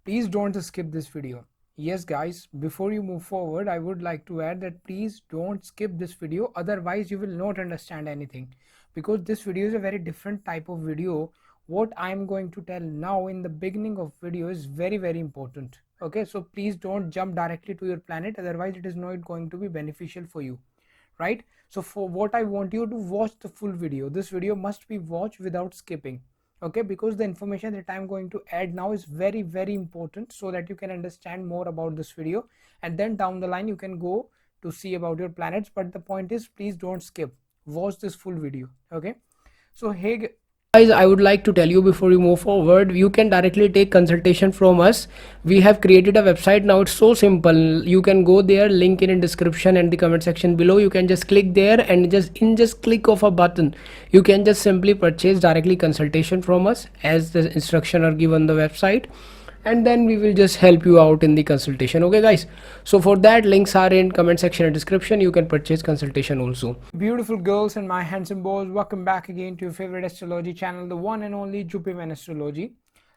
Please don't skip this video. Yes guys, before you move forward, I would like to add that please don't skip this video, otherwise you will not understand anything, because this video is a very different type of video. What I am going to tell now in the beginning of video is very important. Okay, so please don't jump directly to your planet, otherwise it is not going to be beneficial for you, right? So for what I want you to watch the full video. This video must be watched without skipping, okay, because the information that I'm going to add now is very important, so that you can understand more about this video, and then down the line you can go to see about your planets. But the point is, please don't skip, watch this full video. Okay, so hey guys, I would like to tell you before you move forward, you can directly take consultation from us. We have created a website now. It's so simple. You can go there, link in description and the comment section below. You can just click there, and just click of a button, you can just simply purchase directly consultation from us, as the instruction are given on the website, and then we will just help you out in the consultation. Okay guys, so for that, links are in comment section and description. You can purchase consultation also. Beautiful girls and my handsome boys, welcome back again to your favorite astrology channel, the one and only Jupiter Astrology.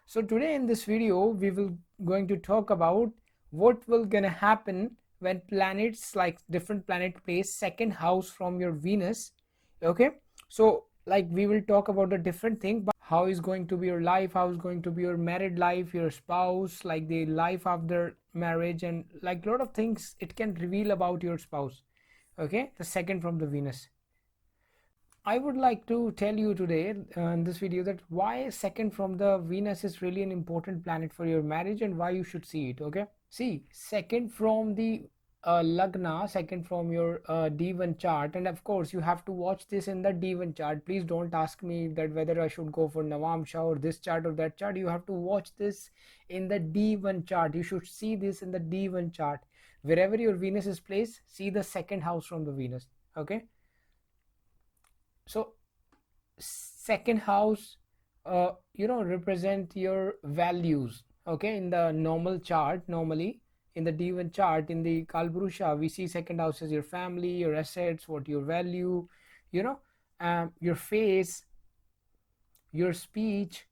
So today in this video we will going to talk about what will gonna happen when planets, like different planet place second house from your Venus. Okay, so like we will talk about the different thing, but how is going to be your life, how is going to be your married life, your spouse, like the life after marriage, and like a lot of things it can reveal about your spouse. Okay, the second from the Venus. I would like to tell you today in this video that why second from the Venus is really an important planet for your marriage, and why you should see it. Okay, see, second from the lagna, second from your D1 chart, and of course you have to watch this in the D1 chart. Please don't ask me that whether I should go for navamsa or this chart or that chart. You have to watch this in the D1 chart. You should see this in the D1 chart. Wherever your Venus is placed, see the second house from the Venus. Okay, so second house represent your values. Okay, in the normal chart, normally in the D1 chart, in the Kalpurusha, we see second house as your family, your assets, what you value, your face, your speech.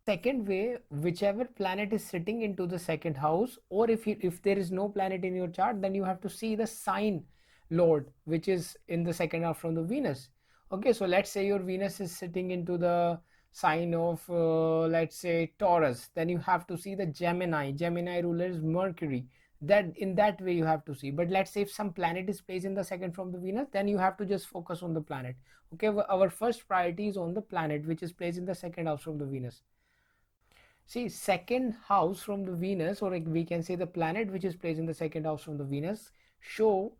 Second way, whichever planet is sitting into the second house, or if there is no planet in your chart, then you have to see the sign lord which is in the second house from the Venus. Okay, so let's say your Venus is sitting into the sign of let's say Taurus, then you have to see the Gemini ruler is Mercury. That in that way you have to see. But let's say if some planet is placed in the second from the Venus, then you have to just focus on the planet. Okay, our first priority is on the planet which is placed in the second house from the Venus. See, second house from the Venus, or like we can say the planet which is placed in the second house from the Venus, show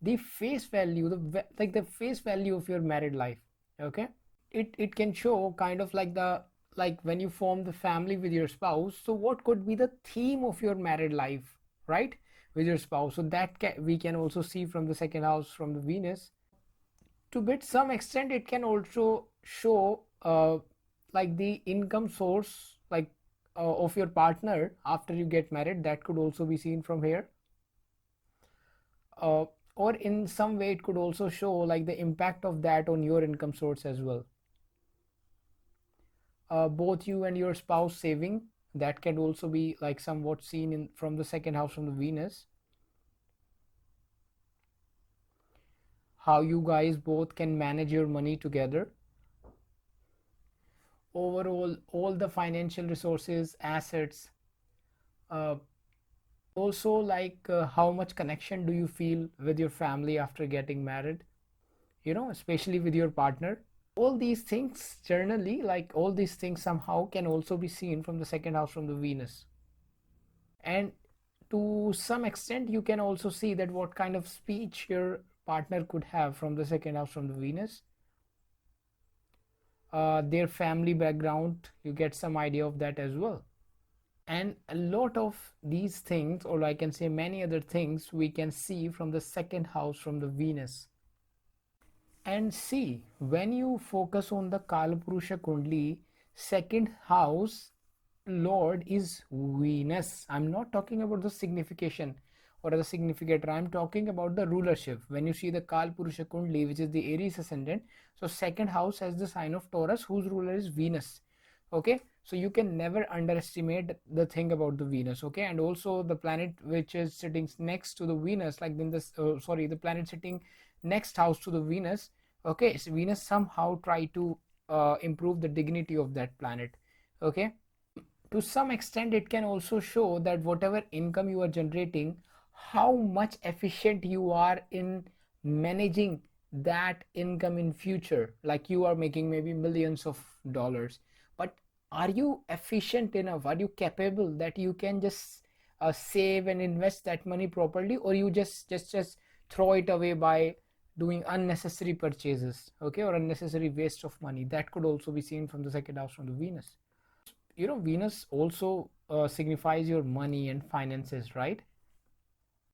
the face value, the face value of your married life. Okay, it can show kind of like when you form the family with your spouse, so what could be the theme of your married life, right, with your spouse. So that we can also see from the second house from the Venus. To bit some extent, it can also show like the income source, like of your partner after you get married. That could also be seen from here. Or in some way it could also show like the impact of that on your income source as well. Both you and your spouse saving, that can also be like somewhat seen in from the second house from the Venus. How you guys both can manage your money together. Overall, all the financial resources, assets. Also like how much connection do you feel with your family after getting married, especially with your partner. All these things generally, like all these things somehow can also be seen from the second house from the Venus. And to some extent you can also see that what kind of speech your partner could have from the second house from the Venus. Their family background, you get some idea of that as well. And a lot of these things, or I can say many other things, we can see from the second house from the Venus. And see, when you focus on the Kalpurusha Kundli, second house lord is Venus. I'm not talking about the signification or the significator, I'm talking about the rulership. When you see the Kalpurusha Kundli, which is the Aries ascendant, so second house has the sign of Taurus, whose ruler is Venus. Okay, so you can never underestimate the thing about the Venus. Okay, and also the planet which is sitting next to the Venus, like in this sorry, the planet sitting next house to the Venus. Okay, so Venus somehow try to improve the dignity of that planet. Okay, to some extent it can also show that whatever income you are generating, how much efficient you are in managing that income in future. Like you are making maybe millions of dollars, but are you efficient enough, are you capable that you can just save and invest that money properly, or you just throw it away by doing unnecessary purchases, okay, or unnecessary waste of money? That could also be seen from the second house from the Venus. Venus also signifies your money and finances, right?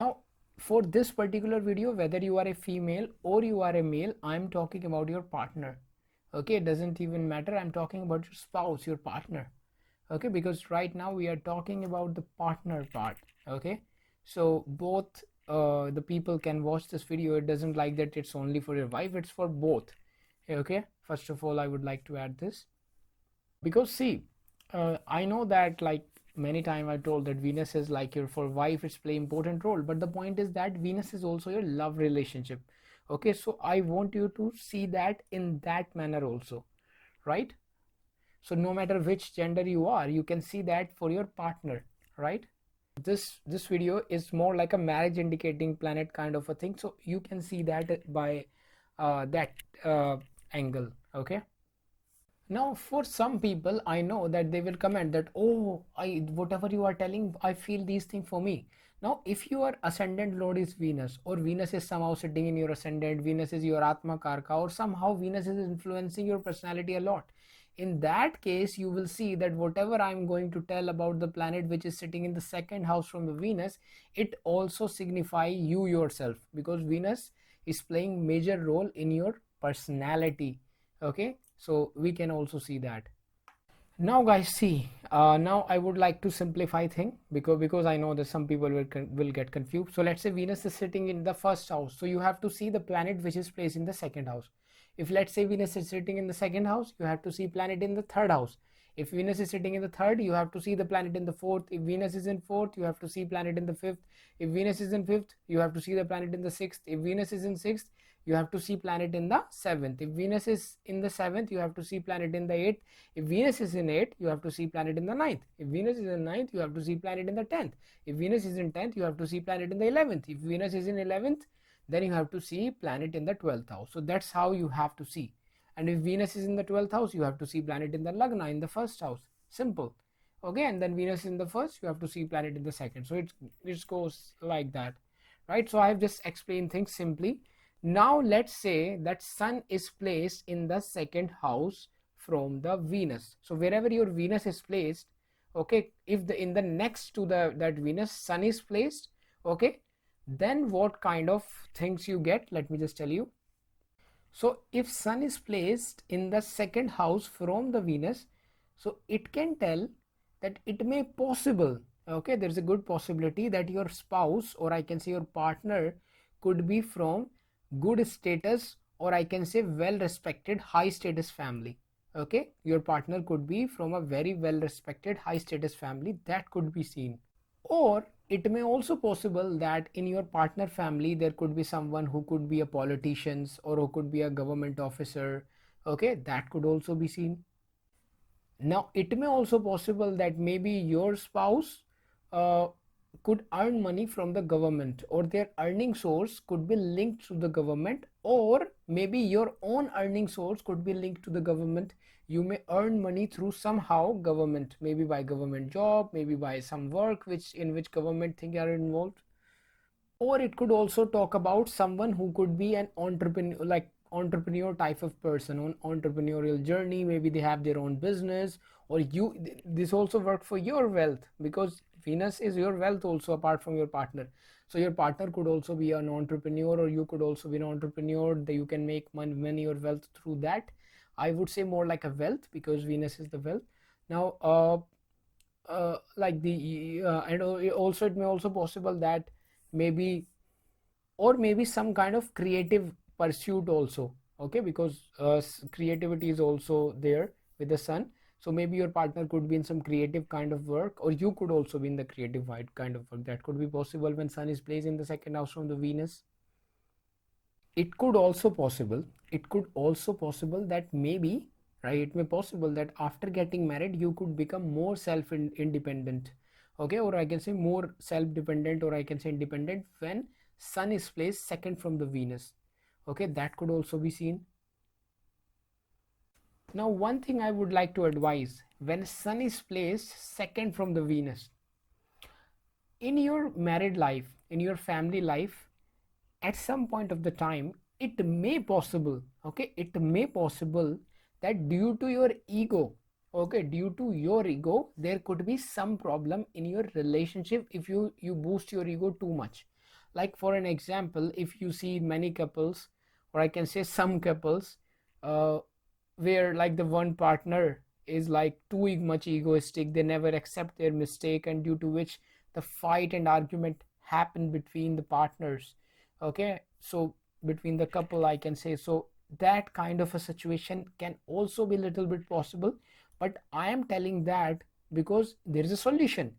Now, for this particular video, whether you are a female or you are a male, I'm talking about your partner. Okay, it doesn't even matter. I'm talking about your spouse, your partner. Okay, because right now we are talking about the partner part. Okay, so both the people can watch this video. It doesn't like that it's only for your wife, it's for both. Okay, first of all, I would like to add this because see, I know that like many time I told that Venus is like your for wife, it's play important role, but the point is that Venus is also your love relationship. Okay, so I want you to see that in that manner also, right? So no matter which gender you are, you can see that for your partner, right? This video is more like a marriage indicating planet kind of a thing, so you can see that by that angle. Okay, now, for some people, I know that they will comment that, oh, whatever you are telling, I feel these things for me. Now, if your ascendant lord is Venus, or Venus is somehow sitting in your ascendant, Venus is your Atma Karka, or somehow Venus is influencing your personality a lot. In that case, you will see that whatever I'm going to tell about the planet which is sitting in the second house from the Venus, it also signify you yourself, because Venus is playing major role in your personality. Okay, so we can also see that. Now guys, see, now I would like to simplify thing, because I know that some people will get confused. So let's say Venus is sitting in the first house, so you have to see the planet which is placed in the second house. If let's say Venus is sitting in the second house, you have to see planet in the third house. If Venus is sitting in the third, you have to see the planet in the fourth. If Venus is in fourth, you have to see planet in the fifth. If Venus is in fifth, you have to see the planet in the sixth. If Venus is in sixth, you have to see planet in the seventh. If Venus is in the seventh, you have to see planet in the eighth. If Venus is in 8, you have to see planet in the ninth. If Venus is in ninth, you have to see planet in the 10th. If Venus is in 10th, you have to see planet in the 11th. If Venus is in 11th, then you have to see planet in the 12th house. So that's how you have to see. And if Venus is in the 12th house, you have to see planet in the Lagna, in the first house. Simple. Okay, and then Venus in the first, you have to see planet in the second. So it goes like that, right? So I've just explained things simply. Now let's say that Sun is placed in the second house from the Venus. So wherever your Venus is placed, okay, if the in the next to the that Venus Sun is placed, okay, then what kind of things you get? Let me just tell you. So if Sun is placed in the second house from the Venus, so it can tell that it may possible, okay, there's a good possibility that your spouse, or I can say your partner, could be from good status, or I can say well respected high status family. Okay, your partner could be from a very well respected high status family. That could be seen. Or it may also possible that in your partner family there could be someone who could be a politician, or who could be a government officer. Okay, that could also be seen. Now it may also possible that maybe your spouse uh, could earn money from the government, or their earning source could be linked to the government, or maybe your own earning source could be linked to the government. You may earn money through somehow government, maybe by government job, maybe by some work which in which government things are involved. Or it could also talk about someone who could be an entrepreneur, like entrepreneur type of person on entrepreneurial journey. Maybe they have their own business, or you, this also work for your wealth, because Venus is your wealth also apart from your partner. So your partner could also be an entrepreneur, or you could also be an entrepreneur, that you can make money or wealth through that. I would say more like a wealth, because Venus is the wealth. Now like the and also it may also possible that maybe, or maybe some kind of creative pursuit also. Okay, because creativity is also there with the Sun. So maybe your partner could be in some creative kind of work, or you could also be in the creative kind of work. That could be possible when sun is placed in the second house from the Venus. It could also possible, that maybe, right, it may possible that after getting married you could become more self independent, okay, or I can say more self dependent, or I can say independent, when sun is placed second from the Venus. Okay, that could also be seen. Now one thing I would like to advise: when sun is placed second from the Venus in your married life, in your family life, at some point of the time, it may possible, okay, it may possible that due to your ego, okay, due to your ego, there could be some problem in your relationship if you boost your ego too much. Like for an example, if you see many couples, or I can say some couples, uh, where like the one partner is like too much egoistic, they never accept their mistake, and due to which the fight and argument happen between the partners, okay, so between the couple, I can say. So that kind of a situation can also be a little bit possible, but I am telling that because there is a solution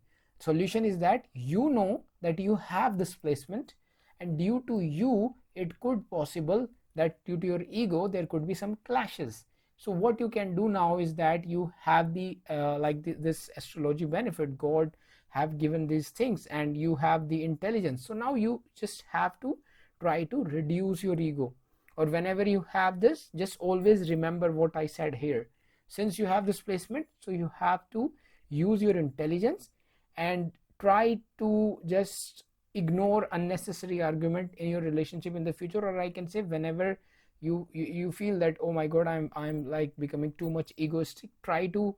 is that you know that you have this placement, and due to you it could possible that due to your ego there could be some clashes. So what you can do now is that you have the this astrology benefit, God have given these things, and you have the intelligence. So now you just have to try to reduce your ego, or whenever you have this, just always remember what I said here. Since you have this placement, so you have to use your intelligence and try to just ignore unnecessary argument in your relationship in the future, or I can say whenever you feel that, oh my god, I'm like becoming too much egoistic, try to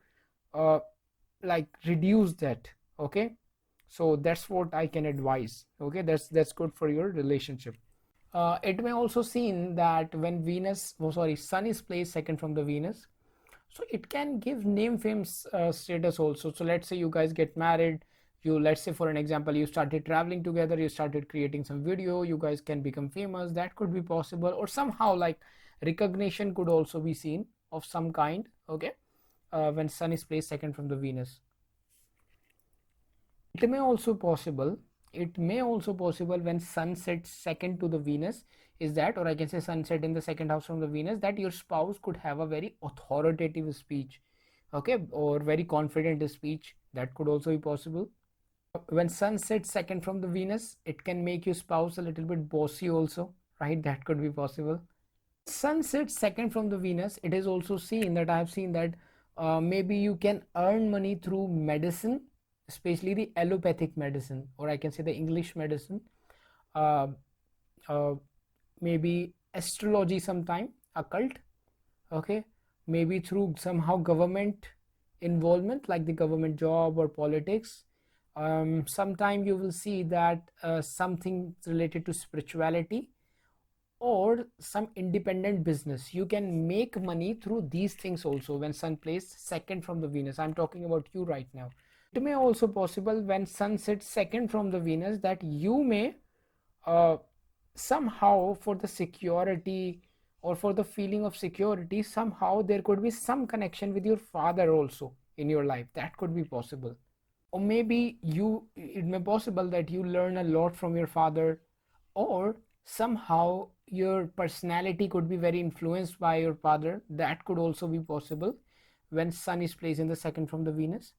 uh like reduce that, okay. So that's what I can advise, okay. That's good for your relationship. It may also seen that when sun is placed second from the Venus, so it can give name fame status also. So let's say you guys get married, let's say for an example, you started traveling together, you started creating some video, you guys can become famous. That could be possible, or somehow like recognition could also be seen of some kind, okay, when sun is placed second from the Venus. It may also possible, when sun sets second to the Venus, is that, or I can say sunset in the second house from the Venus, that your spouse could have a very authoritative speech, okay, or very confident speech. That could also be possible. When sun sets second from the Venus, it can make your spouse a little bit bossy also, right? That could be possible. Sun sets second from the Venus, it is also seen that I have seen that maybe you can earn money through medicine, especially the allopathic medicine, or I can say the English medicine, uh, uh, maybe astrology, sometime occult, okay, maybe through somehow government involvement, like the government job or politics. Sometime you will see that something related to spirituality or some independent business, you can make money through these things also when sun plays second from the Venus. I'm talking about you right now. It may also possible when sun sits second from the Venus that you may uh, somehow, for the security or for the feeling of security, somehow there could be some connection with your father also in your life. That could be possible. Or maybe it may possible that you learn a lot from your father, or somehow your personality could be very influenced by your father. That could also be possible when sun is placed in the second from the Venus.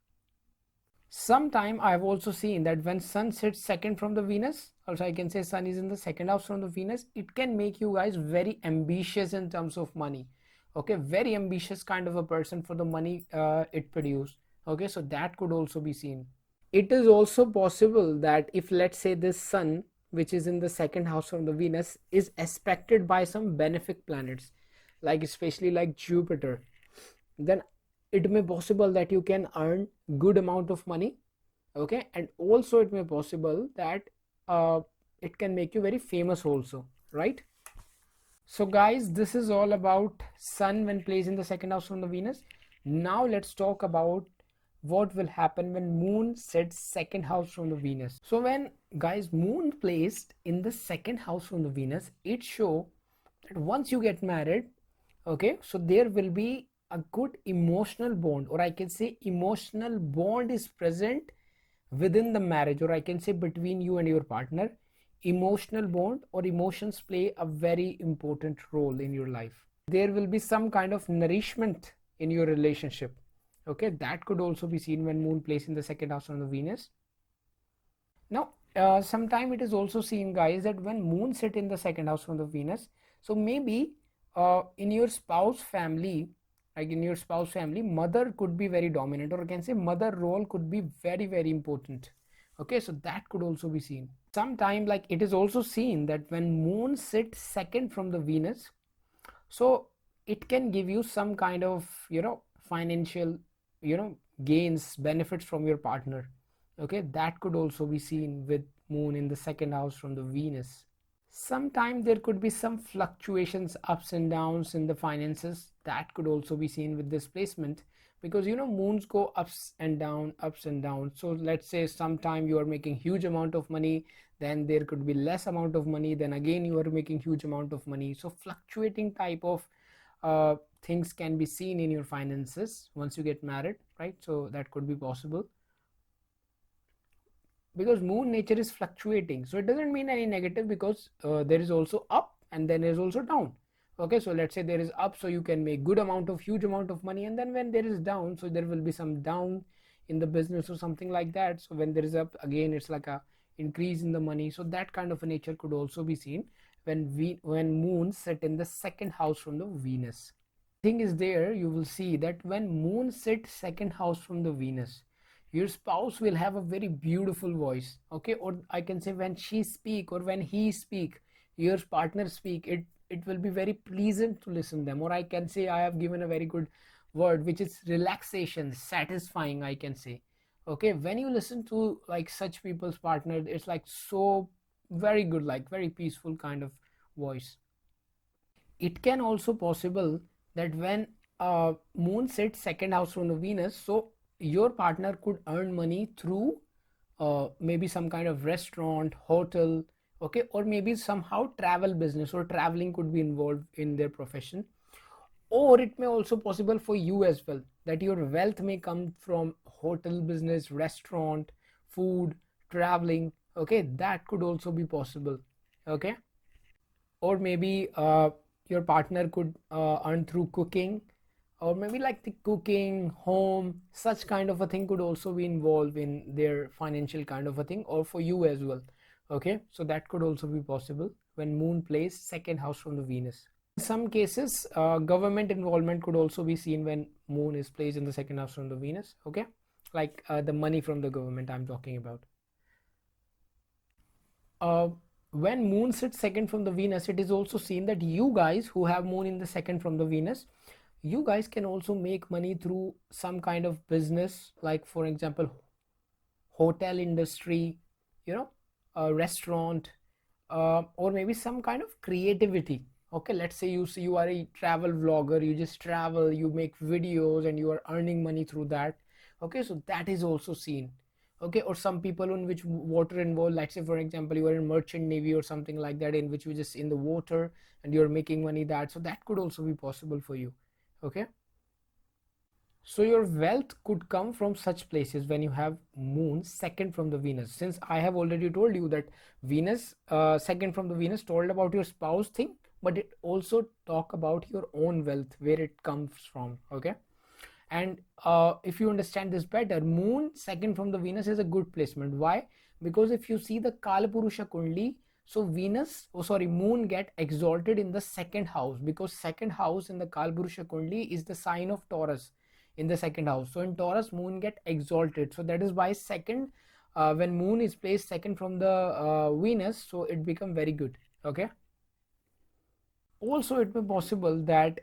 Sometime I have also seen that when sun sits second from the Venus, also I can say sun is in the second house from the Venus, it can make you guys very ambitious in terms of money, okay, very ambitious kind of a person for the money it produce, okay. So that could also be seen. It is also possible that if, let's say, this sun which is in the second house from the Venus is aspected by some benefic planets, like especially like Jupiter, then it may possible that you can earn good amount of money, okay, and also it may possible that it can make you very famous also, right? So guys, this is all about sun when placed in the second house from the Venus. Now let's talk about what will happen when moon sets second house from the Venus. So when guys moon placed in the second house from the Venus, it show that once you get married, okay, so there will be a good emotional bond, or I can say emotional bond is present within the marriage, or I can say between you and your partner. Emotional bond or emotions play a very important role in your life. There will be some kind of nourishment in your relationship. Okay, that could also be seen when moon plays in the second house on the Venus. Now, sometime it is also seen, guys, that when moon sit in the second house from the Venus, so maybe in your spouse family, like in your spouse family, mother could be very dominant, or I can say mother role could be very, very important. Okay, so that could also be seen. Sometime, like it is also seen that when moon sits second from the Venus, so it can give you some kind of, financial, gains, benefits from your partner. Okay, that could also be seen with moon in the second house from the Venus. Sometimes there could be some fluctuations, ups and downs in the finances. That could also be seen with this placement, because moons go ups and down, ups and down. So let's say sometime you are making huge amount of money, then there could be less amount of money, then again you are making huge amount of money. So fluctuating type of things can be seen in your finances once you get married, right? So that could be possible, because moon nature is fluctuating, so it doesn't mean any negative, because there is also up and then there is also down. Okay, so let's say there is up, so you can make good amount of huge amount of money, and then when there is down, so there will be some down in the business or something like that. So when there is up, again it's like a increase in the money. So that kind of a nature could also be seen when moon set in the second house from the Venus. Thing is, there you will see that when moon sits second house from the Venus, your spouse will have a very beautiful voice. Okay, or I can say when she speak or when he speak, your partner speak, it will be very pleasant to listen them. Or I can say, I have given a very good word, which is relaxation, satisfying, I can say. Okay, when you listen to like such people's partner, it's like so very good, like very peaceful kind of voice. It can also possible that when moon sits second house from the Venus, so your partner could earn money through maybe some kind of restaurant, hotel, okay, or maybe somehow travel business, or traveling could be involved in their profession. Or it may also possible for you as well, that your wealth may come from hotel business, restaurant, food, traveling. Okay, that could also be possible. Okay, or maybe your partner could earn through cooking, or maybe like the cooking, home, such kind of a thing could also be involved in their financial kind of a thing, or for you as well. Okay, so that could also be possible when moon plays second house from the Venus. In some cases, government involvement could also be seen when moon is placed in the second house from the Venus. Okay, like the money from the government I'm talking about. uh, when moon sits second from the Venus, it is also seen that you guys who have moon in the second from the Venus, you guys can also make money through some kind of business, like for example hotel industry, you know a restaurant, or maybe some kind of creativity. Okay, let's say you are a travel vlogger, you just travel, you make videos and you are earning money through that. Okay, so that is also seen. Okay, or some people in which water involved, let's say for example you are in merchant navy or something like that, in which you just in the water and you're making money, that, so that could also be possible for you. Okay, so your wealth could come from such places when you have moon second from the Venus. Since I have already told you that Venus second from the Venus told about your spouse thing, but it also talk about your own wealth, where it comes from. Okay, and if you understand this better, moon second from the Venus is a good placement. Why? Because if you see the Kalapurusha Kundli, so Venus, oh sorry, moon get exalted in the second house, because second house in the Kalapurusha Kundli is the sign of Taurus in the second house. So in Taurus, moon get exalted. So that is why second, when moon is placed second from the Venus, so it become very good. Okay, also it may possible that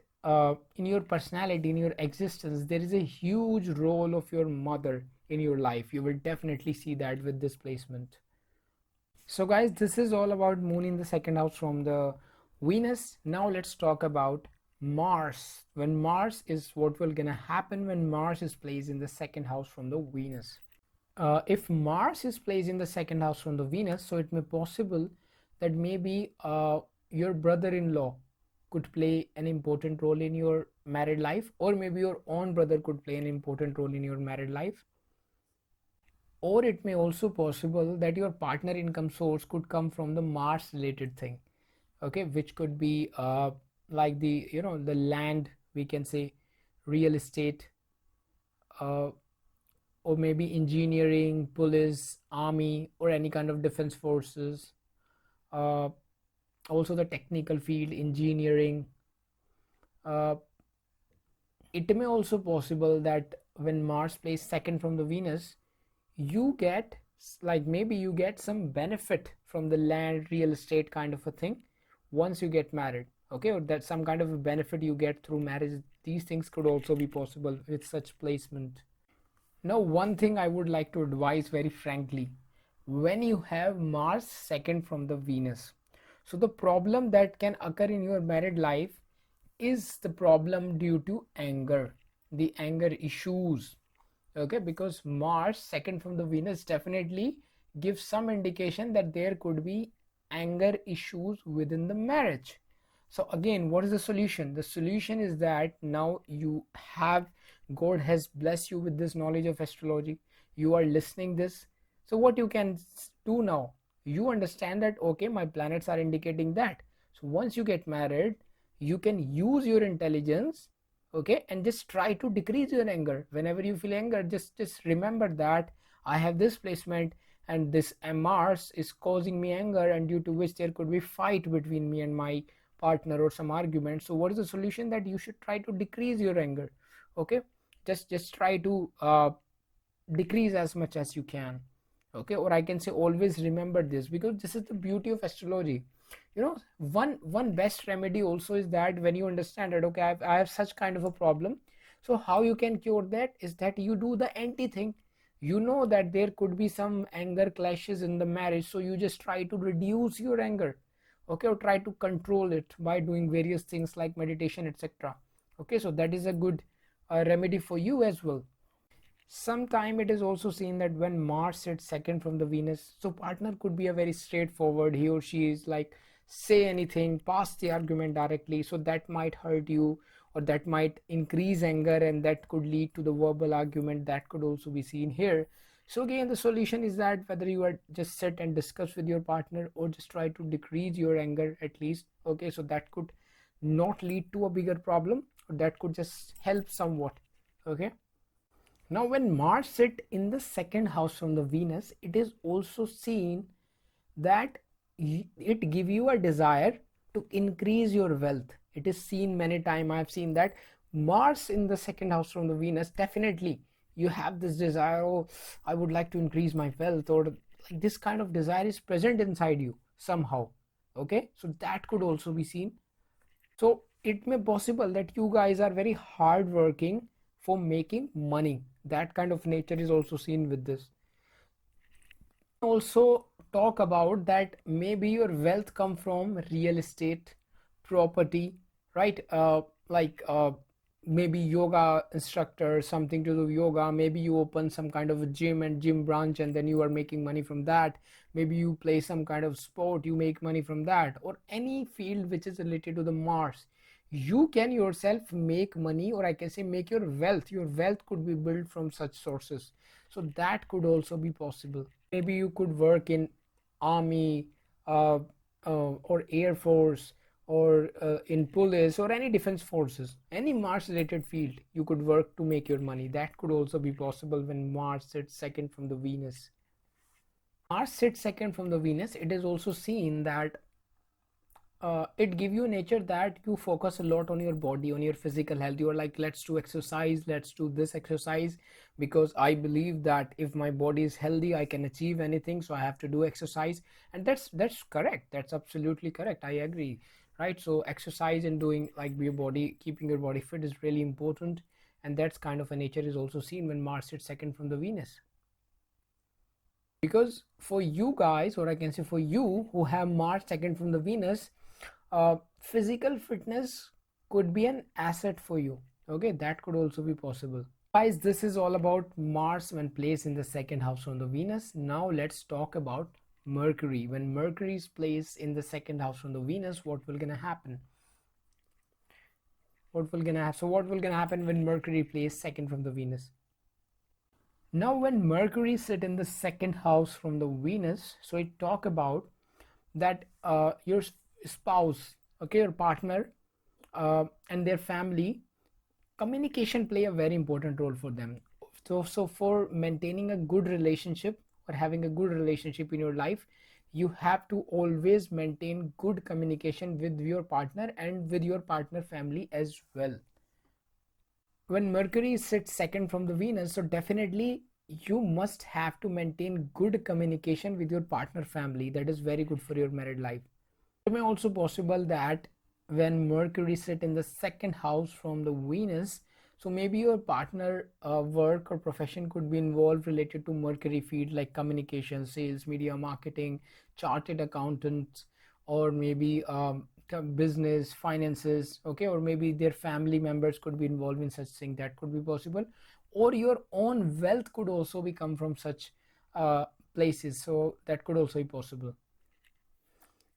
in your personality, in your existence, there is a huge role of your mother in your life. You will definitely see that with this placement. So guys, this is all about moon in the second house from the Venus. Now let's talk about Mars. When Mars is, what will gonna happen when Mars is placed in the second house from the Venus. If Mars is placed in the second house from the Venus, so it may possible that maybe your brother-in-law could play an important role in your married life, or maybe your own brother could play an important role in your married life. Or it may also possible that your partner income source could come from the Mars related thing, okay, which could be like the, you know, the land, we can say, real estate, uh, or maybe engineering, police, army, or any kind of defense forces. uh, Also the technical field, engineering. uh, it may also possible that when Mars plays second from the Venus, you get like maybe you get some benefit from the land, real estate kind of a thing once you get married, okay, or that some kind of a benefit you get through marriage. These things could also be possible with such placement. Now, one thing I would like to advise very frankly, when you have Mars second from the Venus, so the problem that can occur in your married life is the problem due to anger, the anger issues, okay, because Mars second from the Venus definitely gives some indication that there could be anger issues within the marriage. So again, what is the solution? The solution is that now you have, God has blessed you with this knowledge of astrology, you are listening this. So what you can do now, you understand that okay, my planets are indicating that. So once you get married, you can use your intelligence, okay, and just try to decrease your anger. Whenever you feel anger, just remember that I have this placement and this Mars is causing me anger, and due to which there could be fight between me and my partner or some argument. So what is the solution? That you should try to decrease your anger, okay, just try to decrease as much as you can, okay, or I can say always remember this, because this is the beauty of astrology. You know, one best remedy also is that when you understand that okay, I have such kind of a problem, so how you can cure that is that you do the anti thing. You know that there could be some anger clashes in the marriage, so you just try to reduce your anger, okay, or try to control it by doing various things like meditation, etc. Okay, so that is a good remedy for you as well. Sometime it is also seen that when Mars sits second from the Venus, so partner could be a very straightforward, he or she is like say anything, pass the argument directly, so that might hurt you, or that might increase anger, and that could lead to the verbal argument that could also be seen here. So again, the solution is that whether you are just sit and discuss with your partner, or just try to decrease your anger at least, okay, so that could not lead to a bigger problem, or that could just help somewhat, okay. Now, when Mars sit in the second house from the Venus, it is also seen that it give you a desire to increase your wealth. It is seen many times. I have seen that Mars in the second house from the Venus, definitely you have this desire, oh, I would like to increase my wealth, or like this kind of desire is present inside you somehow. Okay, so that could also be seen. So it may possible that you guys are very hard working for making money. That kind of nature is also seen with this. Also talk about that maybe your wealth come from real estate, property, right? Maybe yoga instructor, something to do yoga. Maybe you open some kind of a gym and gym branch, and then you are making money from that. Maybe you play some kind of sport, you make money from that, or any field which is related to the Mars. You can yourself make money, or I can say make your wealth. Your wealth could be built from such sources. So that could also be possible. Maybe you could work in army, uh, or air force, or in police, or any defense forces, any Mars related field you could work to make your money. That could also be possible when Mars sits second from the Venus. Mars sits second from the Venus, it is also seen that it give you nature that you focus a lot on your body, on your physical health. You are like, let's do exercise, let's do this exercise, because I believe that if my body is healthy, I can achieve anything, so I have to do exercise. And that's correct, that's absolutely correct, I agree, right? So exercise and doing like your body, keeping your body fit is really important. And that's kind of a nature is also seen when Mars sits second from the Venus. Because for you guys, or I can say for you who have Mars second from the Venus, physical fitness could be an asset for you, okay, that could also be possible. Guys, this is all about Mars when placed in the second house from the Venus. Now let's talk about Mercury. When Mercury is placed in the second house from the Venus, what will gonna happen? What will gonna happen? So what will gonna happen when Mercury plays second from the Venus? Now when Mercury sit in the second house from the Venus, so it talk about that your spouse, okay, your partner, and their family, communication play a very important role for them. So for maintaining a good relationship or having a good relationship in your life, you have to always maintain good communication with your partner and with your partner family as well. When Mercury sits second from the Venus, so definitely you must have to maintain good communication with your partner family. That is very good for your married life. It may also possible that when Mercury sit in the second house from the Venus, so maybe your partner work or profession could be involved related to Mercury field like communication, sales, media, marketing, chartered accountants, or maybe business, finances, okay, or maybe their family members could be involved in such thing. That could be possible, or your own wealth could also be come from such places. So that could also be possible,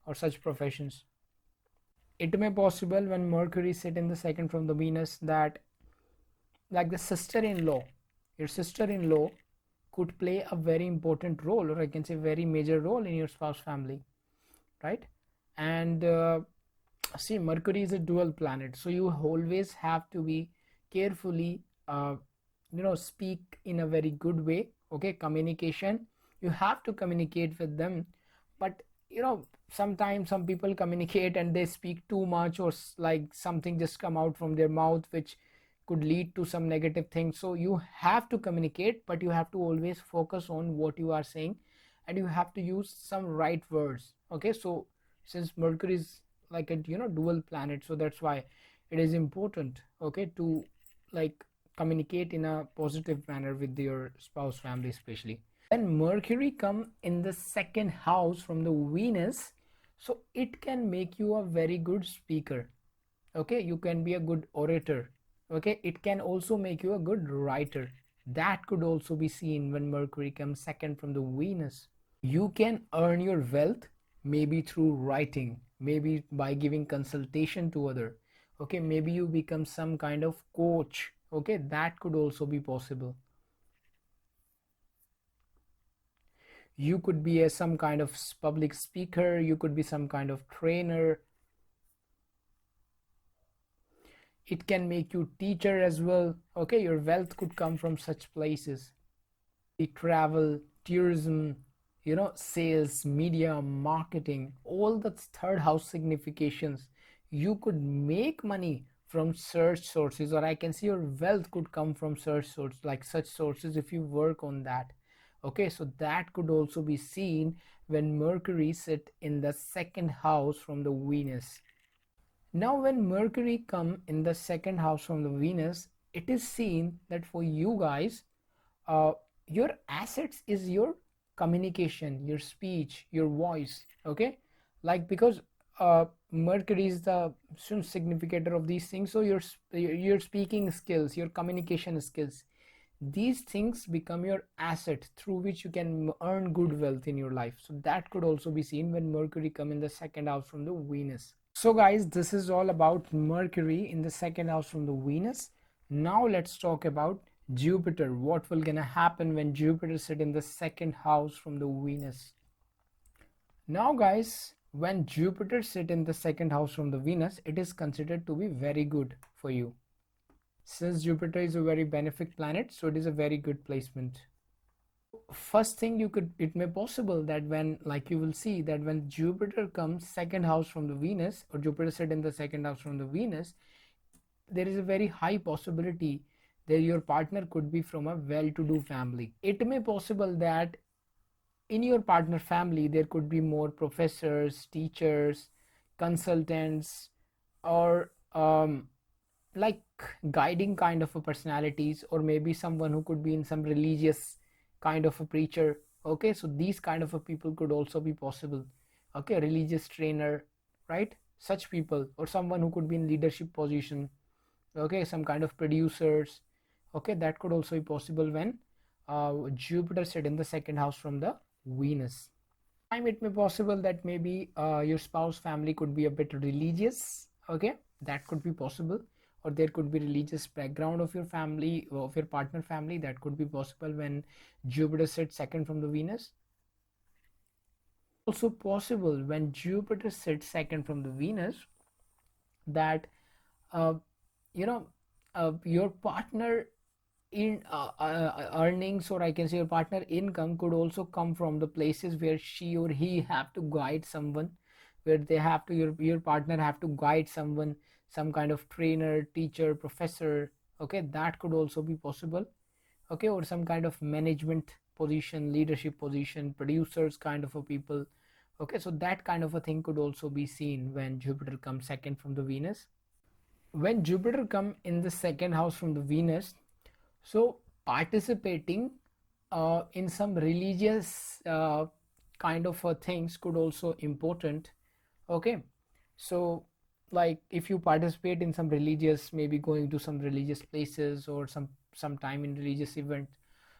or such professions. It may possible when Mercury sit in the second from the Venus that like the sister-in-law, your sister-in-law could play a very important role, or I can say very major role in your spouse family, right? And see, Mercury is a dual planet, so you always have to be carefully speak in a very good way. Okay, communication, you have to communicate with them, but sometimes some people communicate and they speak too much, or like something just come out from their mouth which could lead to some negative things. So you have to communicate, but you have to always focus on what you are saying, and you have to use some right words. Okay, so since Mercury is like a dual planet, so that's why it is important, okay, to like communicate in a positive manner with your spouse family especially. When Mercury come in the second house from the Venus, so it can make you a very good speaker. Okay, you can be a good orator. Okay, it can also make you a good writer. That could also be seen when Mercury comes second from the Venus. You can earn your wealth maybe through writing, maybe by giving consultation to other. Okay, maybe you become some kind of coach. Okay, that could also be possible. You could be some kind of public speaker, you could be some kind of trainer. It can make you teacher as well. Okay, your wealth could come from such places. The travel, tourism, sales, media, marketing, all the third house significations. You could make money from search sources, or I can see your wealth could come from search sources, like such sources if you work on that. Okay, so that could also be seen when Mercury sit in the second house from the Venus. Now when Mercury come in the second house from the Venus, it is seen that for you guys, uh, your assets is your communication, your speech, your voice. Okay, like because Mercury is the significator of these things, so your speaking skills, your communication skills, these things become your asset through which you can earn good wealth in your life. So that could also be seen when Mercury come in the second house from the Venus. So guys, this is all about Mercury in the second house from the Venus. Now let's talk about Jupiter. What will gonna happen when Jupiter sit in the second house from the Venus? Now guys, when Jupiter sit in the second house from the Venus, it is considered to be very good for you. Since Jupiter is a very benefic planet, so it is a very good placement. First thing, it may possible that when, like you will see that when Jupiter comes second house from the Venus, or Jupiter sit in the second house from the Venus, there is a very high possibility that your partner could be from a well-to-do family. It may possible that in your partner family there could be more professors, teachers, consultants, or like guiding kind of a personalities, or maybe someone who could be in some religious kind of a preacher. Okay, so these kind of a people could also be possible. Okay, religious trainer, right? Such people, or someone who could be in leadership position. Okay, some kind of producers. Okay, that could also be possible when Jupiter sit in the second house from the Venus. Time it may possible that maybe your spouse family could be a bit religious. Okay, that could be possible, or there could be religious background of your family, of your partner family. That could be possible when Jupiter sits second from the Venus. Also possible when Jupiter sits second from the Venus that uh, you know your partner in earnings, or I can say your partner income, could also come from the places where she or he have to guide someone, where they have to, your partner have to guide someone, some kind of trainer, teacher, professor. Okay, that could also be possible. Okay, or some kind of management position, leadership position, producers kind of a people. Okay, so that kind of a thing could also be seen when Jupiter comes second from the Venus. When Jupiter come in the second house from the Venus, so participating in some religious kind of things could also important. Okay, so like if you participate in some religious, maybe going to some religious places or some time in religious event,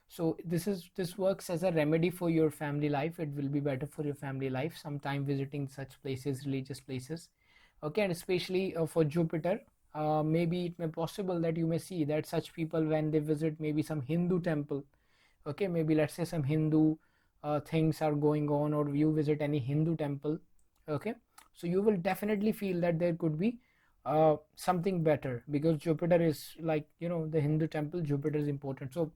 so this works as a remedy for your family life. It will be better for your family life sometime visiting such places, religious places. Okay, and especially for Jupiter, maybe it may possible that you may see that such people, when they visit maybe some Hindu temple, okay, maybe let's say some Hindu things are going on, or you visit any Hindu temple, okay, so you will definitely feel that there could be something better, because Jupiter is like, the Hindu temple, Jupiter is important. So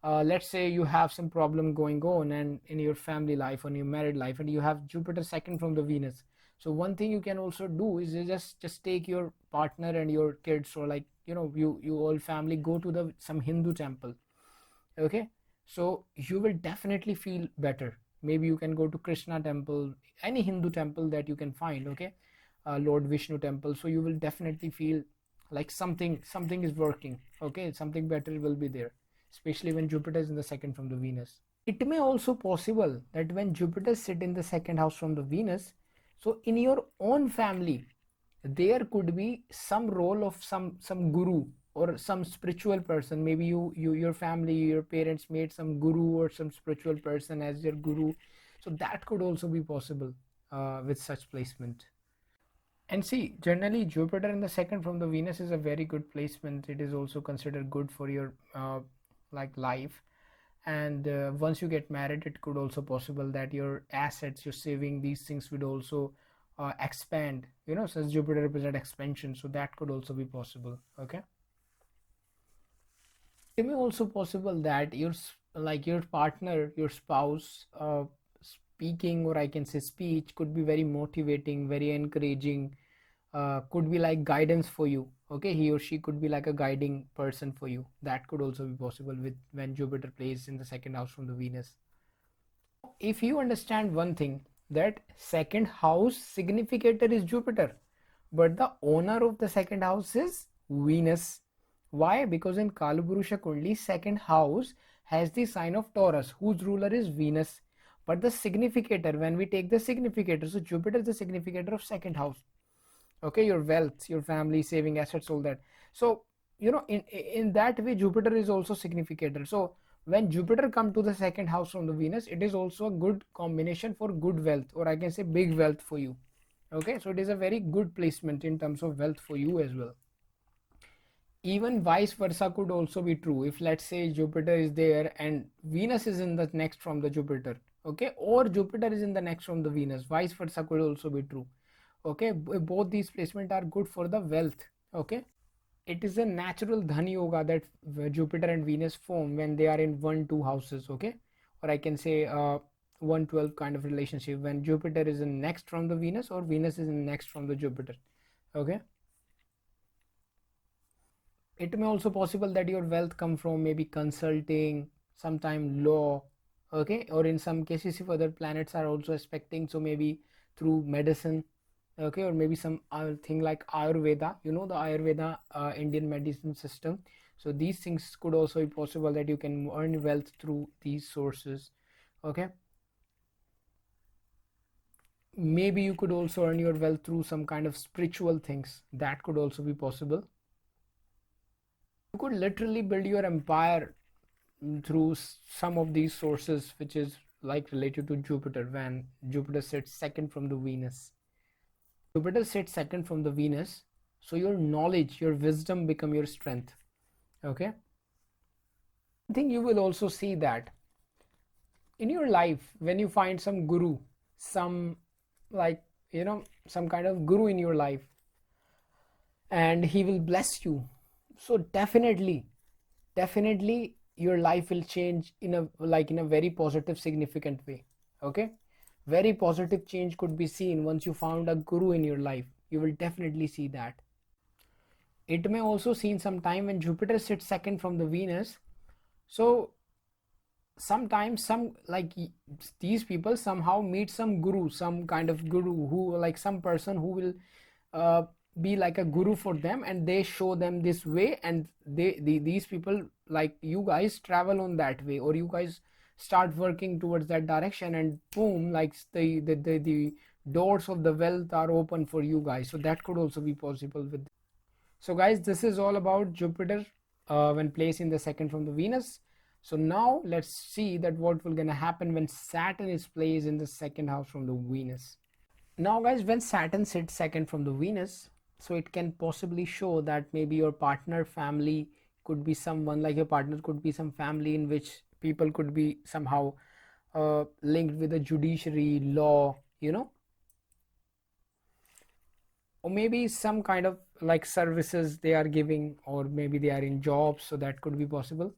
let's say you have some problem going on and in your family life, on your married life, and you have Jupiter second from the Venus. So one thing you can also do is you just take your partner and your kids, or like, you all family go to the some Hindu temple. Okay, so you will definitely feel better. Maybe you can go to Krishna temple, any Hindu temple that you can find. Okay, Lord Vishnu temple. So you will definitely feel like something is working. Okay, something better will be there, especially when Jupiter is in the second from the Venus. It may also possible that when Jupiter sit in the second house from the Venus, so in your own family there could be some role of some guru or some spiritual person. Maybe your family, your parents made some guru or some spiritual person as your guru. So that could also be possible with such placement. And see, generally Jupiter in the second from the Venus is a very good placement. It is also considered good for your like life. And once you get married, it could also possible that your assets, your saving, these things would also expand, since Jupiter represent expansion. So that could also be possible. Okay, it may also possible that like your partner, your spouse, speaking, or I can say speech, could be very motivating, very encouraging, could be like guidance for you. Okay, he or she could be like a guiding person for you. That could also be possible with when Jupiter plays in the second house from the Venus. If you understand one thing, that second house significator is Jupiter, but the owner of the second house is Venus. Why? Because in Kalapurusha Kundli, second house has the sign of Taurus, whose ruler is Venus. But the significator, when we take the significator, so Jupiter is the significator of second house. Okay, your wealth, your family, saving, assets, all that. So in that way Jupiter is also significator. So when Jupiter come to the second house from the Venus, it is also a good combination for good wealth, or I can say big wealth for you. Okay, so it is a very good placement in terms of wealth for you as well. Even vice versa could also be true. If let's say Jupiter is there and Venus is in the next from the Jupiter, okay, or Jupiter is in the next from the Venus, vice versa could also be true. Okay, both these placement are good for the wealth. Okay, it is a natural dhan yoga that Jupiter and Venus form when they are in 1-2 houses. Okay, or I can say 112 kind of relationship when Jupiter is in next from the Venus, or Venus is in next from the Jupiter. Okay, it may also possible that your wealth come from maybe consulting, sometime law. Okay, or in some cases if other planets are also aspecting, so maybe through medicine. Okay, or maybe some thing like Ayurveda, the Ayurveda Indian medicine system. So these things could also be possible that you can earn wealth through these sources. Okay, maybe you could also earn your wealth through some kind of spiritual things. That could also be possible. You could literally build your empire through some of these sources, which is like related to Jupiter when Jupiter sits second from the Venus. Jupiter sits second from the Venus, So your knowledge, your wisdom become your strength. Okay, I think you will also see that in your life when you find some guru, some, like, some kind of guru in your life, and he will bless you. So definitely your life will change in a, like, in a very positive, significant way. Okay, very positive change could be seen once you found a guru in your life. You will definitely see that. It may also seen some time when Jupiter sits second from the Venus. So sometimes some, like, these people somehow meet some guru, some kind of guru, who, like, some person who will uh, be like a guru for them, and they show them this way, and these people, like, you guys travel on that way, or you guys start working towards that direction, and boom, like, the doors of the wealth are open for you guys. So that could also be possible with. So guys, this is all about Jupiter when placed in the second from the Venus. So now let's see that what will gonna happen when Saturn is placed in the second house from the Venus. Now guys, when Saturn sits second from the Venus, so it can possibly show that maybe your partner family could be someone, like, your partner could be some family in which people could be somehow linked with the judiciary, law, or maybe some kind of, like, services they are giving, or maybe they are in jobs. So that could be possible,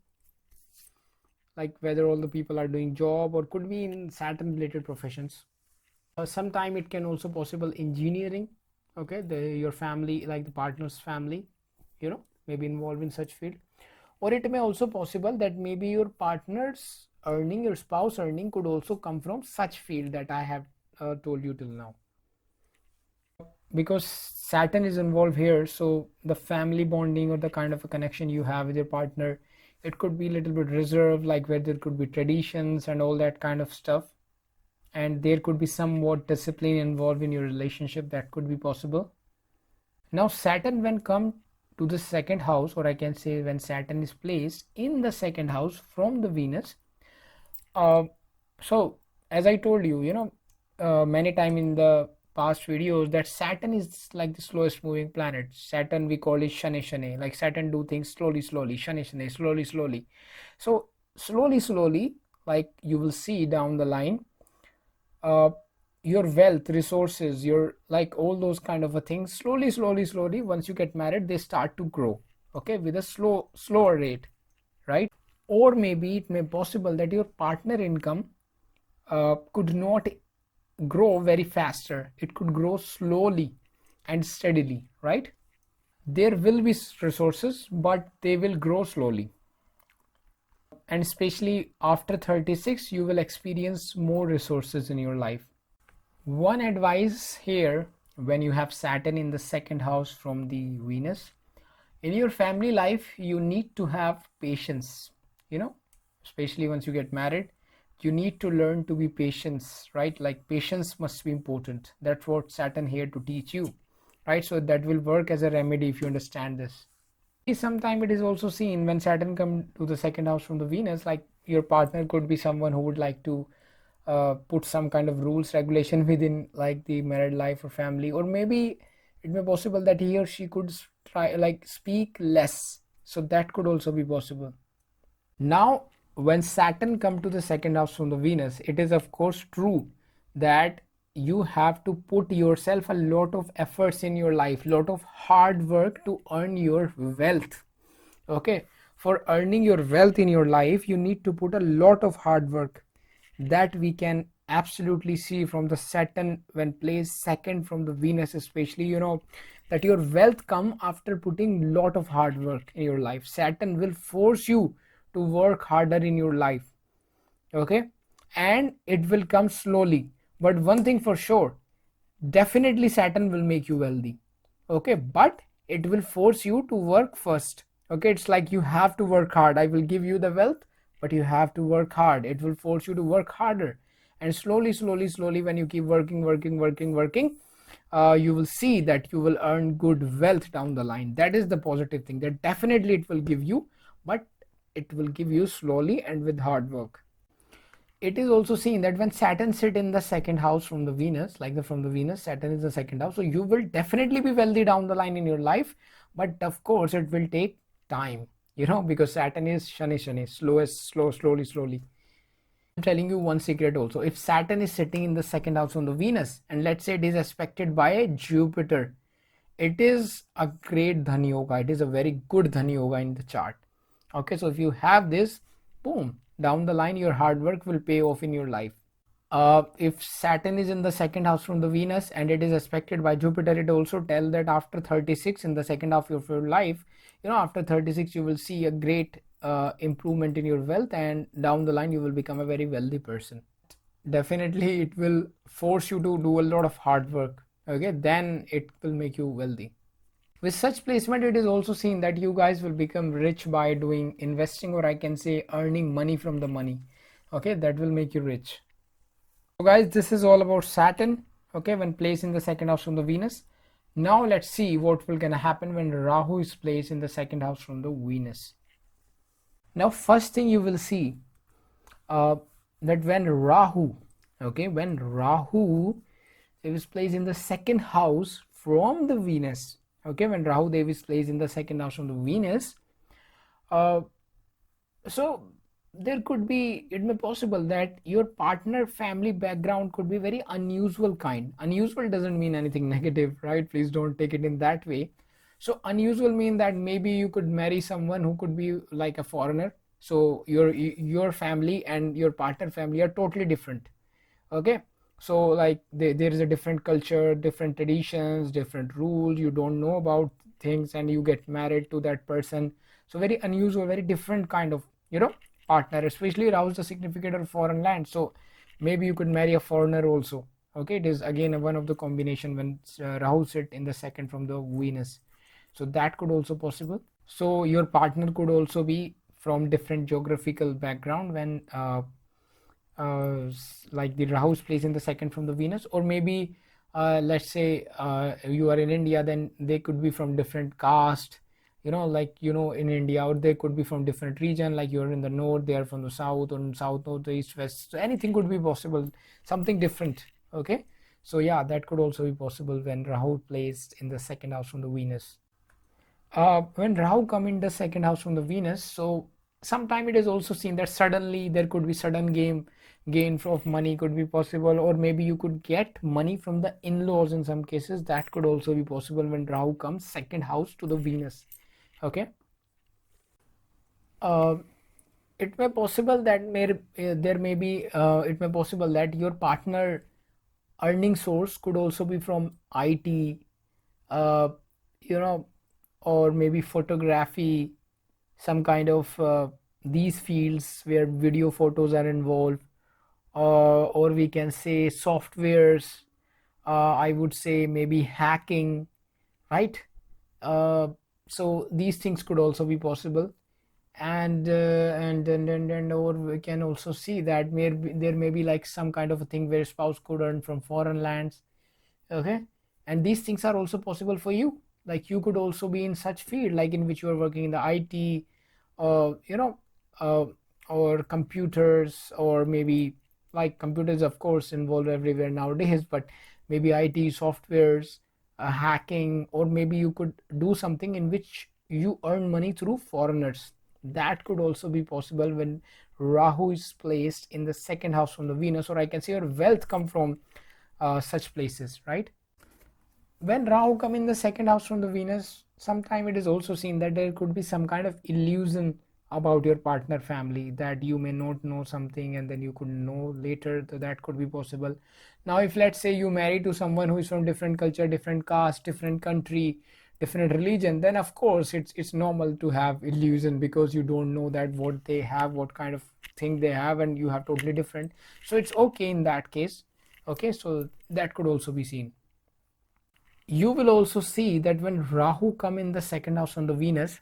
like whether all the people are doing job, or could be in Saturn related professions. Sometime it can also possible engineering. Okay, your family, like the partner's family, maybe involved in such field. Or it may also possible that maybe your partner's earning, your spouse earning, could also come from such field that I have told you till now. Because Saturn is involved here, so the family bonding, or the kind of a connection you have with your partner, it could be a little bit reserved, like where there could be traditions and all that kind of stuff, and there could be somewhat discipline involved in your relationship. That could be possible. Now Saturn, when come to the second house, or I can say when Saturn is placed in the second house from the Venus, so as I told you, many time in the past videos, that Saturn is like the slowest moving planet. Saturn, we call it shane shane, like Saturn do things slowly, shane shane, slowly. So slowly, like, you will see down the line, your wealth, resources, your, like, all those kind of a things, slowly, once you get married, they start to grow, okay, with a slower rate, right? Or maybe it may possible that your partner income could not grow very faster. It could grow slowly and steadily, right? There will be resources, but they will grow slowly. And especially after 36, you will experience more resources in your life. One advice here, when you have Saturn in the second house from the Venus, in your family life, you need to have patience, especially once you get married. You need to learn to be patient, right? Like, patience must be important. That's what Saturn here to teach you, right? So that will work as a remedy if you understand this. Sometime it is also seen when Saturn come to the second house from the Venus, like, your partner could be someone who would like to put some kind of rules, regulation within, like, the married life or family, or maybe it may possible that he or she could try, like, speak less. So that could also be possible. Now when Saturn come to the second house from the Venus, it is of course true that you have to put yourself a lot of efforts in your life, lot of hard work to earn your wealth. Okay, for earning your wealth in your life, you need to put a lot of hard work. That we can absolutely see from the Saturn when placed second from the Venus, especially, that your wealth come after putting lot of hard work in your life. Saturn will force you to work harder in your life, okay, and it will come slowly. But one thing for sure, definitely Saturn will make you wealthy, okay, but it will force you to work first. Okay, it's like you have to work hard. I will give you the wealth, but you have to work hard. It will force you to work harder, and slowly, when you keep working, you will see that you will earn good wealth down the line. That is the positive thing, that definitely it will give you, but it will give you slowly and with hard work. It is also seen that when Saturn sit in the second house from the Venus, like from the Venus, Saturn is the second house. So you will definitely be wealthy down the line in your life, but of course it will take time, because Saturn is shani, slowly. I'm telling you one secret also. If Saturn is sitting in the second house on the Venus, and let's say it is aspected by Jupiter, it is a great Dhani Yoga. It is a very good Dhani Yoga in the chart. Okay, so if you have this, boom, down the line your hard work will pay off in your life. If Saturn is in the second house from the Venus and it is aspected by Jupiter, it also tells that after 36 in the second half of your life, after 36 you will see a great improvement in your wealth, and down the line you will become a very wealthy person. Definitely it will force you to do a lot of hard work. Okay, then it will make you wealthy. With such placement, it is also seen that you guys will become rich by doing investing, or I can say earning money from the money. Okay, that will make you rich. So guys, this is all about Saturn, okay, when placed in the second house from the Venus. Now let's see what will gonna happen when Rahu is placed in the second house from the Venus. Now first thing you will see that when Rahu is placed in the second house from the Venus, okay, when Rahu Dev is placed in the second house from the Venus, so there could be, it may possible that your partner family background could be very unusual kind. Unusual doesn't mean anything negative, right? Please don't take it in that way. So unusual mean that maybe you could marry someone who could be like a foreigner. So your family and your partner family are totally different. Okay, so like there is a different culture, different traditions, different rules. You don't know about things and you get married to that person. So very unusual, very different kind of partner, especially Rahu is the significant of foreign land. So maybe you could marry a foreigner also. Okay, it is again one of the combination when Rahu sit in the second from the Venus. So that could also possible. So your partner could also be from different geographical background when like the Rahu's place in the second from the Venus, or maybe let's say you are in India, then they could be from different caste, like in India, or they could be from different region, like you're in the north, they are from the south, or south, north, east, west. So anything could be possible, something different. Okay, so yeah, that could also be possible when Rahu placed in the second house from the Venus. When Rahu come in the second house from the Venus, so sometime it is also seen that suddenly there could be sudden gain of money could be possible, or maybe you could get money from the in-laws in some cases. That could also be possible when Rahu comes second house to the Venus. Okay, it may possible that it may possible that your partner earning source could also be from IT, uh, you know or maybe photography, some kind of these fields where video photos are involved, or we can say softwares, I would say maybe hacking, right? uh, so these things could also be possible. And or we can also see that there may be like some kind of a thing where spouse could earn from foreign lands. Okay, and these things are also possible for you, like you could also be in such field like in which you are working in the IT, uh, you know uh, or computers, or maybe like computers of course involved everywhere nowadays, but maybe IT softwares, hacking, or maybe you could do something in which you earn money through foreigners. That could also be possible when Rahu is placed in the second house from the Venus, or I can say your wealth come from such places, right? When Rahu come in the second house from the Venus, sometime it is also seen that there could be some kind of illusion about your partner family, that you may not know something and then you could know later. That could be possible. Now if let's say you marry to someone who is from different culture, different caste, different country, different religion, then of course it's normal to have illusion, because you don't know that what they have, what kind of thing they have, and you have totally different. So it's okay in that case. Okay, so that could also be seen. You will also see that when Rahu come in the second house on the Venus,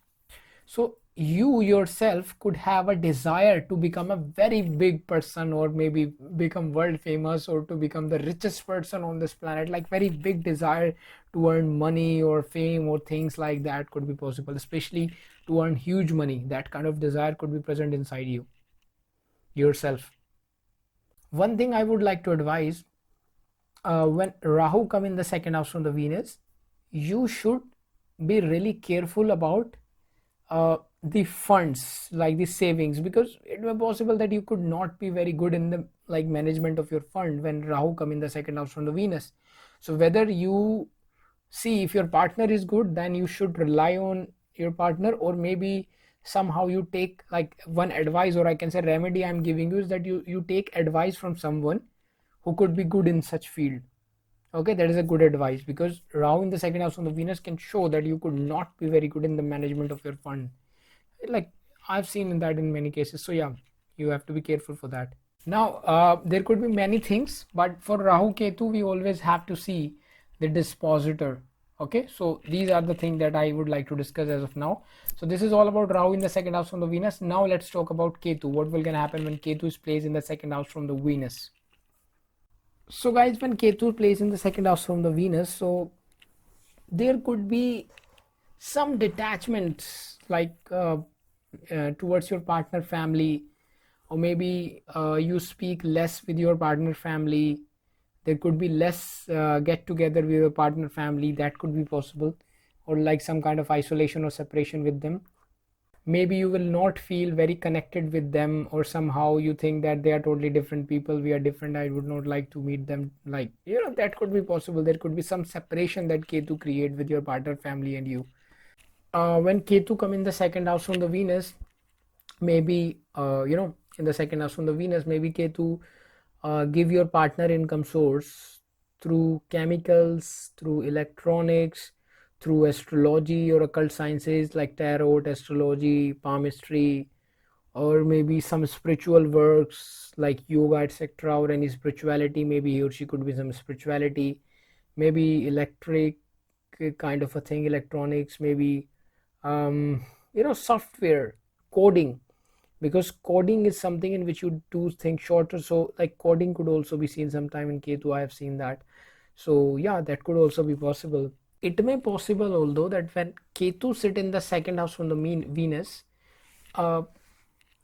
so you yourself could have a desire to become a very big person, or maybe become world famous, or to become the richest person on this planet, like very big desire to earn money or fame or things like that could be possible, especially to earn huge money. That kind of desire could be present inside you yourself. One thing I would like to advise, when Rahu come in the second house from the Venus, you should be really careful about the funds, like the savings, because it may possible that you could not be very good in the like management of your fund when Rahu come in the second house from the Venus. So whether you see, if your partner is good, then you should rely on your partner, or maybe somehow you take like one advice, or I can say remedy I'm giving you is that you take advice from someone who could be good in such field. Okay, that is a good advice, because Rahu in the second house on the Venus can show that you could not be very good in the management of your fund. Like I've seen that in many cases. So yeah, you have to be careful for that. Now there could be many things, but for Rahu Ketu we always have to see the dispositor. Okay, so these are the things that I would like to discuss as of now. So this is all about Rahu in the second house from the Venus. Now let's talk about Ketu. What will gonna happen when Ketu is placed in the second house from the Venus? So guys, when Ketu plays in the second house from the Venus, so there could be some detachments, like towards your partner family, or maybe you speak less with your partner family. There could be less get together with your partner family, that could be possible, or like some kind of isolation or separation with them. Maybe you will not feel very connected with them, or somehow you think that they are totally different people, we are different, I would not like to meet them, like that could be possible. There could be some separation that Ketu create with your partner family and you. When Ketu come in the second house from the Venus, maybe in the second house from the Venus, maybe Ketu give your partner income source through chemicals, through electronics, through astrology or occult sciences like tarot, astrology, palmistry, or maybe some spiritual works like yoga, etc., or any spirituality. Maybe he or she could be some spirituality, maybe electric kind of a thing, electronics, maybe software, coding, because coding is something in which you do things shorter. So like coding could also be seen sometime in Ketu. I have seen that. So yeah, that could also be possible. It may possible, although, that when Ketu sit in the second house from the mean Venus, uh,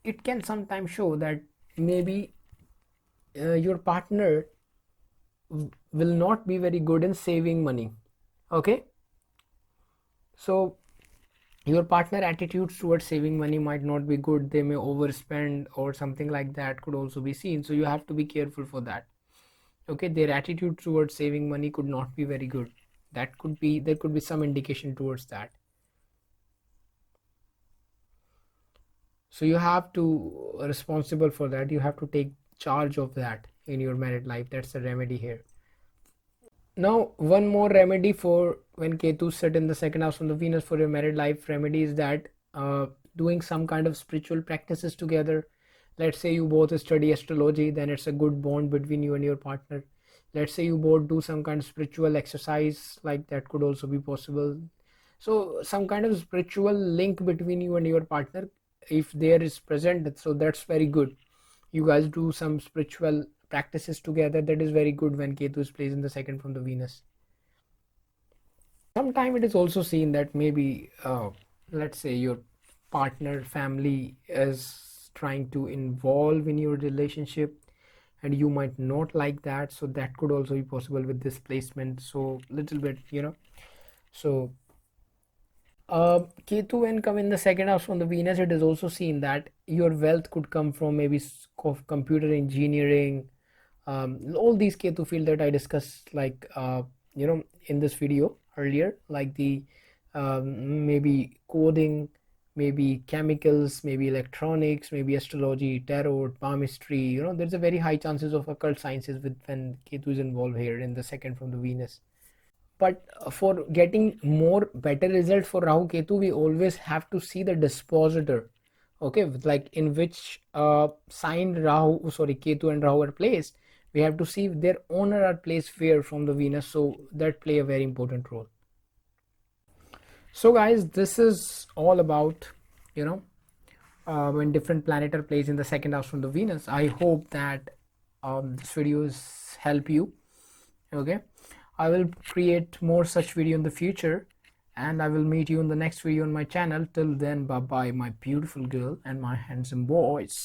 it can sometimes show that maybe your partner will not be very good in saving money. Okay, so your partner attitudes towards saving money might not be good. They may overspend or something like that could also be seen, so you have to be careful for that. Okay, their attitude towards saving money could not be very good. That could be, there could be some indication towards that. So you have to responsible for that, you have to take charge of that in your married life. That's the remedy here. Now one more remedy for when Ketu sit in the second house from the Venus for your married life remedy is that doing some kind of spiritual practices together. Let's say you both study astrology, then it's a good bond between you and your partner. Let's say you both do some kind of spiritual exercise, like that could also be possible. So some kind of spiritual link between you and your partner, if there is present, so that's very good. You guys do some spiritual practices together, that is very good when Ketu is placed in the second from the Venus. Sometimes it is also seen that maybe let's say your partner family is trying to involve in your relationship, and you might not like that, so that could also be possible with this placement. So little bit, so Ketu when come in the second house from the Venus, it is also seen that your wealth could come from maybe computer engineering, all these Ketu field that I discussed, like in this video earlier, like the maybe coding, maybe chemicals, maybe electronics, maybe astrology, tarot, palmistry. There's a very high chances of occult sciences with when Ketu is involved here in the second from the Venus. But for getting more better result for Rahu Ketu, we always have to see the dispositor. Okay, like in which sign Ketu and Rahu are placed. We have to see if their owner are placed where from the Venus, so that play a very important role. So guys, this is all about when different planet are placed in the second house from the Venus. I hope that this videos help you. Okay, I will create more such video in the future, and I will meet you in the next video on my channel. Till then, bye bye my beautiful girl and my handsome boys.